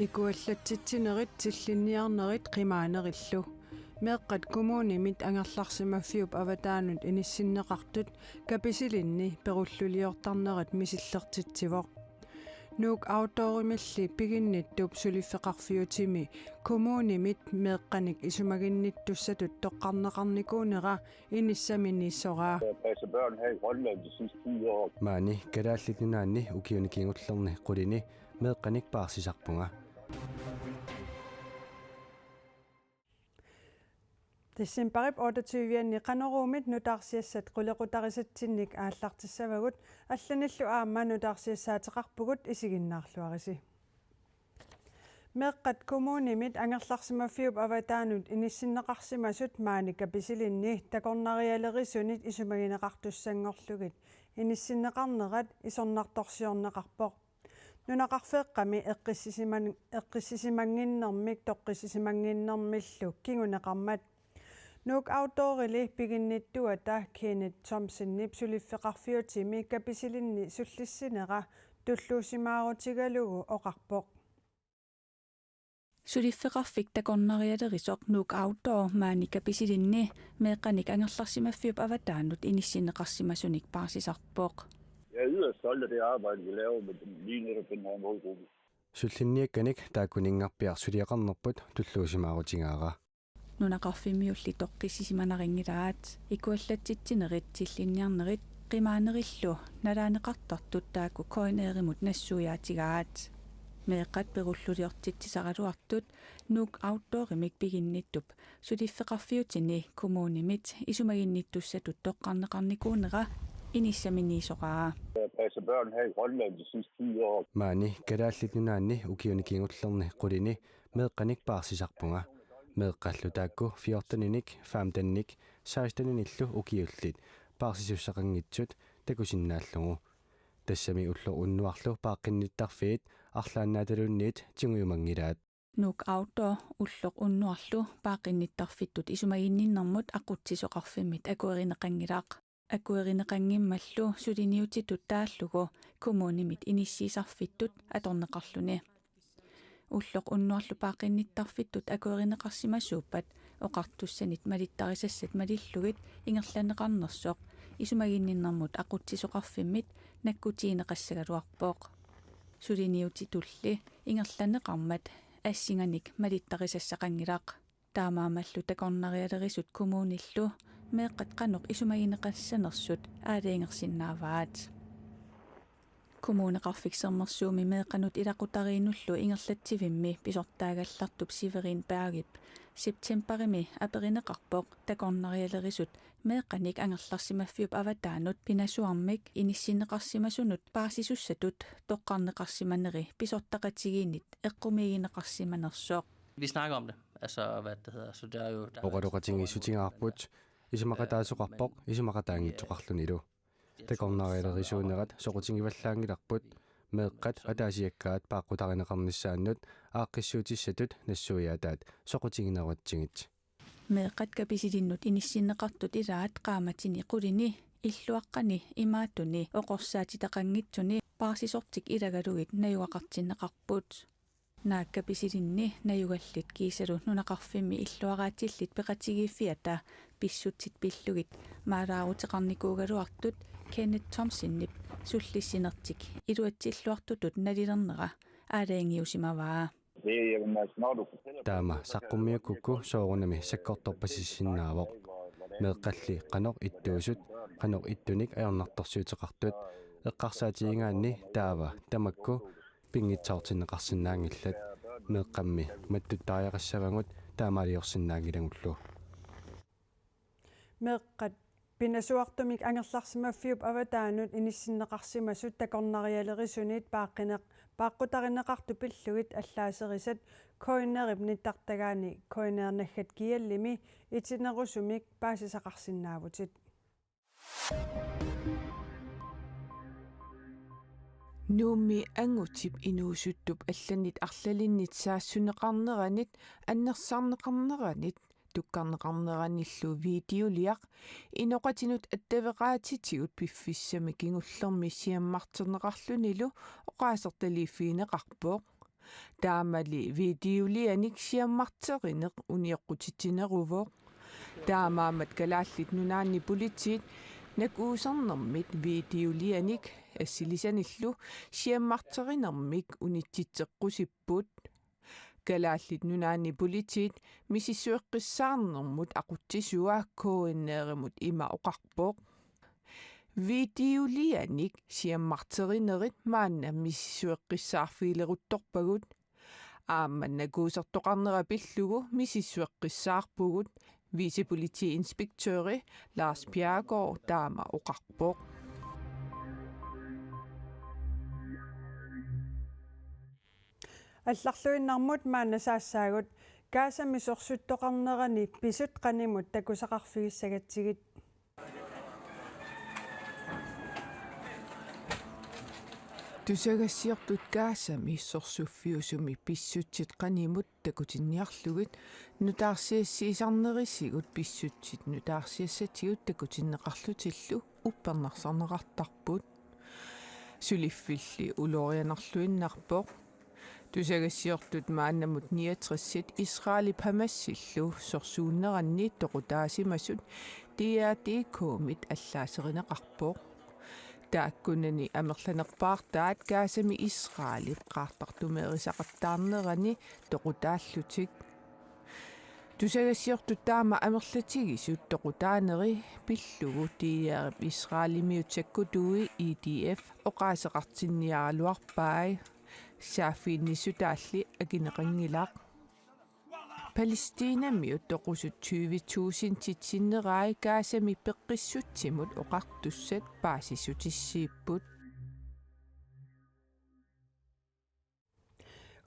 икуаллатситсинерит силлинниарнерит qimaanerillu meeqqat kommunimit angerlarsimaffiup avataanut inissinneqartut kapisilинни perulluliortarnerat misillertitsivoq nuuk autorimilli piginnittup suliffeqarfiutimi kommunimit meeqqanik isumaginnittussatut toqqarneqarnikuunera inissaminiissoraa passe børn her i Grønland de sidste 10 år. Maani kalaallininaanni ukiunikingullerni qulini meeqqanik paarsisarpunga Tissimparip 28 qanorumit nutaarsiassat qulequtarisatsinnik aallartissavagut allanillu aamma nutaarsiassaateqarpugut isiginnaarluarisi meeqqat kommunimit angerlarsimaffiup avataanut inissinneqarsimasut maanika pisilinni takornarialerissunit isumagineqartussangorlugit inissinneqarnerat isornartorsiorneqarpoq nunaqarfeeqqami eqqissisimanginnermik toqqissisimanginnermillu kinguneqarmat nuuk autorili piginnittuata Kenneth Thomsonnip suliffeqarfiutimi kapisilinni sullissinera tulluusimaaruutigalugu oqarpoq Suliffeqarfik takornarialerisoq nuuk outdoor maanika pisilinni meeqqanik angerlarsimaffiup avataanut inissinneqarsimasunik paarsisarpoq. Jeg er yderst stolt af det arbejde, vi laver med lige netop den her målgruppe. sullinniakkanik taakuningarpiar suliaqarnerput tulluusimaarutingaara nunaqarfimmiulli toqqissisimanarinngilaat ikuallatsitsinerit sillinniarnerit qimaanerillu nalaaneqartartut taaku koineerimut nassuuyaatigaat meeqqat perulluliortitsisaraluartut nuuk outdoorimik piginnittup suliffeqarfiutini kommunimit isumaginnittussatut toqqarneqarnikuunera inissaminiisoqaa Passe børn her i Grønland de sidste 10 år. maani kalaallininaanni ukiunikingullerni qulini meeqqanik paarsisarpunga meeqqallu taakku 14-nik 15-nik 16-nillu ukiullit paarsisussaqanngitsut takusinnaallugu tassami ullu unnuarlu paaqqinnittарfiit арлааннааталуунниит тингуйумангилаат nuuk outdoor ulloq unnuarlu paaqinnittarfittut isumaginninnermut aqutsisоqarfimmit akuerineqangilaaq akuerineqangimmallu suliniutitut taallugu kommunimit inissiisarfittut atorneqarluni ulloq unnuarlu paaqinnittarfittut akuerineqarsimassuuppat oqartussanit malittarisassat malillugit ingerlaneqarnersoq isumaginninnermut aqutsisoqarfimmit nakkutiineqassagaluarpooq suliniutitulli ingerlaneqarmat assinganik malittarisassaqangilaaq taamaamallu takornarialerisut kommunillu meeqqat qanoq isumagineqassanersut aaliingersinnaavaat kommuneqarfiksernersuumi meeqqanut ilaqutariinullu ingerlatsivimmi pisortaagallartup Siverin Bergip septemberimi aperineqarpoq takornarialerisut meeqqanik angerlarsimaffiup avataanut pinasuarmik inissinneqarsimasunut paasisussatut toqqarneqarsimaneri pisortaqatigiinnit eqqumigineqarsimanersoq. Vi snakker om det, altså hvad det hedder, så det er jo... oqaluqatingissutingaarput isumaqataasuqarpoq isumaqataangitsoqarlunilu takornarialerisuunerat soqutingivallaangilarput meeqqat ataasiakkaat paaqqutarineqarnissaannut aaqqissuutissatut nassuuyaataat soqutingineruatsigit meeqqat kapisidinnut inissinneqartut ilaat qaamatini qulini illuaqqani imaatuni oqorsaatitaqanngitsuni paarsisortik ilagalugit najuaqartinneqarput naakkapisidinni najugallit kiisalu nunaqarfimmi illuaraatillit peqatigiiffiata pissutsit pillugit maalaaruteqarnikuugaluartut Kenneth Thomsonnip sullissinertik iluatsilluartutut nalilernera aalaangiusimavaa taama saqqummiukkukku soorunami sakkortorpasissinnaavoq meeqqalli qanoq ittuusut qanoq ittunik ajornartorsuuteqartut eqqarsaatigingaanni taava tamakku pingitsaortinneqarsinnaangillat meeqqammi mattuttariaqassavagut taamaaliorsinnaangilangullu meeqqat pinasuartumik angerlarsimaffiup avataanut inissinneqarsimasut takornarialerissunit paaqqutarineqartu pillugit allaaserisat koinerip nittartagaani koineernaggat kiallimi itinerusumik paasisaqarsinnaavutit nuummi angutip inuusuttup алланит арлалиннит саассунеқарнеранит аннерсаарнеқарнеранит tukkarneqarneranillu videoliaq inoqatinut attavеqaatitигут piffiссами kingullermi siammarterneqarlunilu oqaasertaliiffiineqarpooq таамали видеолианик сиаммартеринеқ униэққутитинеруво таамаамат калааллит нунаанни политиит накуусарнэрмит видеолианик ассилисаниллу сиаммартеринэрмик унитситсеққусиппут калааллит нунаанни политиит мисиссуэққиссаарнэрмут ақутсисуа коиннееримут има оқарпоқ видеолианик сиаммартеринерит маанна мисиссуэққиссаарфилерутторпагут аамманнакуусертоқарнера пиллугу мисиссуэққиссаарпугут висиполитиинспектøри Lars Bjerregaard таама оқарпоқ алларлуиннармут маана саассаагут каасами сорсуттоқарнерани писут qaнимут такусақарфигиссагатсигит тусагассиортут каасами сорсуффиусуми писсутсит qaнимут такутинниарлугит нутаарсиассиисарнерисигут писсутсит нутаарсиассатигут такутиннеқарлутиллу уппернарсарнеқартарпут сулиффилли улорианарлуиннарпоқ тусагассиортут мааннамут 69-сит Israeli памассиллу сорсууннеранни тоқутаасимасут диатикомит аллаасеринеқарпоқ тааккунани амерланерпаартаат каасами Israelit qaartartumeerisaqattaarnerani toqutaallutик тусагассиортут таама амерлатигисут тоқутаанери пиллугу тиаарп Israelimiutsakkutuи EDF оқаасеқартинниаралуарпаи саафииннисутаалли акинеқангилаақ Палестинамиут тоқусут 20.000 титсиннерааи каасами пеққиссутсимут оқартуссат паасисутиссииппут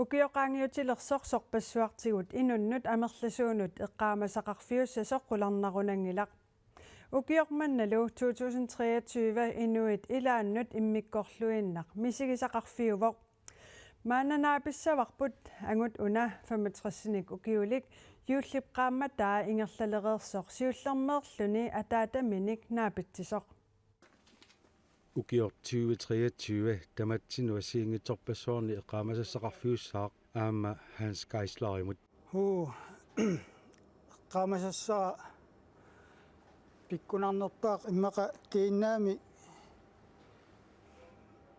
укиоқаангиутилерсорсор пассуартигут инуннут амерласуунут эққаамасақарфиуссасоқ қуларнарунангилақ укиорманналу 2023 инуит илааннут иммиккорлуиннақ мисигисақарфиувоқ маананаа-писсаварпут ангут уна 65-ник укиулик юуллипқаамматаа ингерлалереерсоқ сиуллермеерлүни атаатаминик наапитсисоқ ukior 2023 tamatsinua siingitsorpassuarni eqqaamasassaqarfiussaaq aamma Hans Geislarimut qaamasassara pikkunarnerpaaq immaqa tiinnaami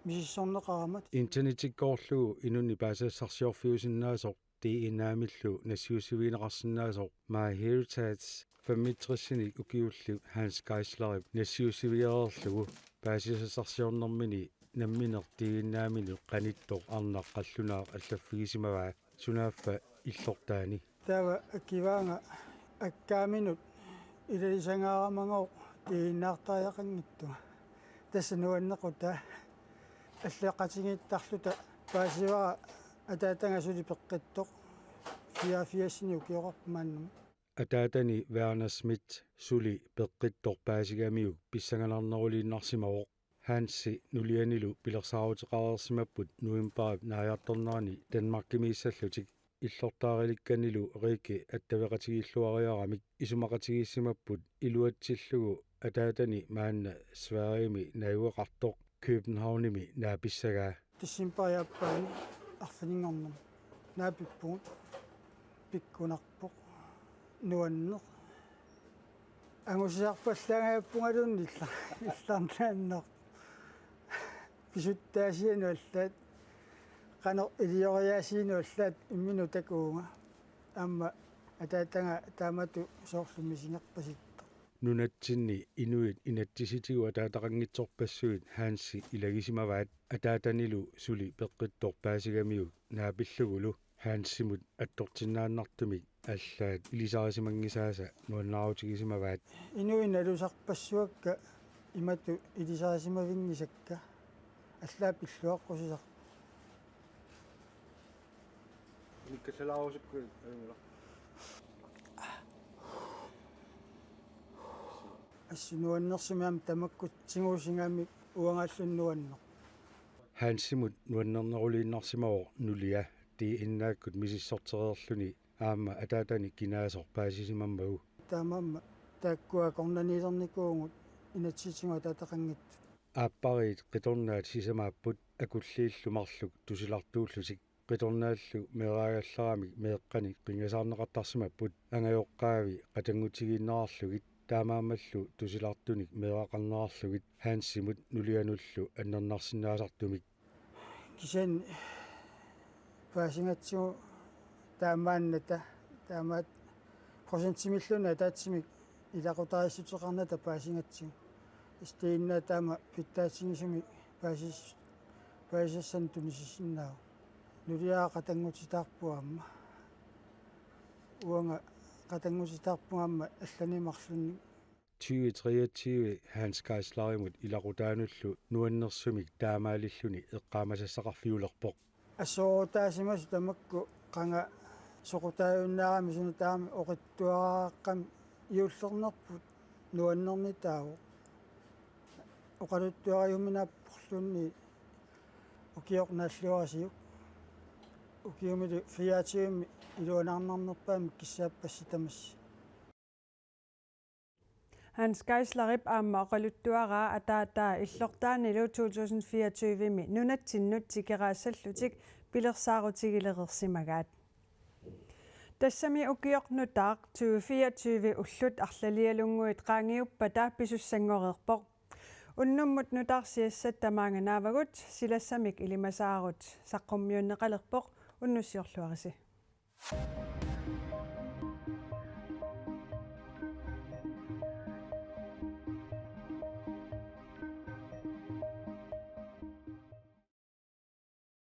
misissorneqaramat internetikkoorlugu inunni paasassarsiorfiusinnaasoq tiinaamillu nassiusiviineqarsinnaasoq MyHeritage 65-nik ukiullu Hans Geislarim nassiusiviareerlugu paasisassarsiornermini namminertiginnaaminu qanittoq arnaqqallunaaq allaffigisimavaa sunaaffa illortaani taava akivaanga akkaaminut ilalisangaaramangoo tiinnaartaajaqanngittuga tassanuannequta аллеқатигиттарлута паасивара атаатанgasuli пеққиттоқ фиафиассини укиоқарпааннум атаатани Werner Schmidt suli peqqittor paasigamiu pissangalarnerulииннарсимавоқ Hansi nulianilу пилерсаарутеқарерсимаппут нуимпаап нааярторнерани Danmarkimiissаллутик иллортаариликканилу Рики аттавеқатигииллуариарамик исумақатигииссимаппут илуатсиллугу атаатани маанна Sverigemi наюеқартоқ Københavnimi naapissagaa тиссимпариаппаани арфинингорнум наапиппугут пиккунарпоқ нуаннеқ ангусиарпаллагааппунгалуунни илларнааннеқ писуттаасиануаллаат qanor илиориаасиинуаллаат иммину такуунга аама атаатанга таамату соорлумисингерпасит nunatsinni inuit inattisitigua ataataqanngitsorpassuit Hansi ilagisimavaat ataatanilu suli peqqittor paasigamiu naapillugulu Hansimut attortinnaannartumik аллаат илисаарисимангисааса нуаннаарутигисимаваат инуиналусарпассуакка имату илисаарисимавингисакка аллаапиллуаққусисар никкаллаавусукку ангула ассунуаннерсимаам тамаккут сигуусингаами уангааллуннуаннеқ Hansimut nuannernerulииннарсимавоо нулиа ти иннааккут мисиссортереерлүни аама атаатани кинаасор паасисимаммагу таамаама тааккуа корнанилерникуугут инатситсингуа таатақангит ааппариит қиторнаат сисамааппут акуллииллумарлук тусилартууллутик qitornaallu meeraagallarami meeqqani qingasaarneqartarsimapпут angajoqqaavi qatangutigiinnerarlugit таамаамаллу тусилартуник меэқарнерарлугит хаансимут нулиануллу аннернарсинаасартумик кисен паасингатсигу таамаанната таамаат процентимиллуна таатсимик илақутариссутеқарната паасингатсигу истеинна таама питтаатсигисуми паасиссан тунисиссиннаа нулиаа қатангутитаарпуамма уанга қатангутитаарпуамма алланимарлунни 2023 Hans Geislarimut ilaqutaaнуллу нуаннерсумик таамаалиллуни эққаамасассақарфиулерпоқ ассоорутаасимасу тамакку қанга соқутааюннаарами суна таами оқиттуарааққам иуллернерпут нуаннерни тааву оқалуттуариуминааппорлунни укиорнааллуарасиук укиумилу фиаатиуми илуанаарнарнерпаами киссааппасситамасси Hans Geislerip aamma oqaluttuaraa ataataa illortaanilu 2024-mi nunattinnut tikeraasallutik pilersaarutigileqersimagaat тассами укиорнутаақ 2024 уллут арлалиалунгуит qaangiupпата писуссангореерпоқ уннуммут нутаарсиассат тамаанганаавагут силассамик илимасаарут саққуммиуннеқалерпоқ уннуссиорлуариси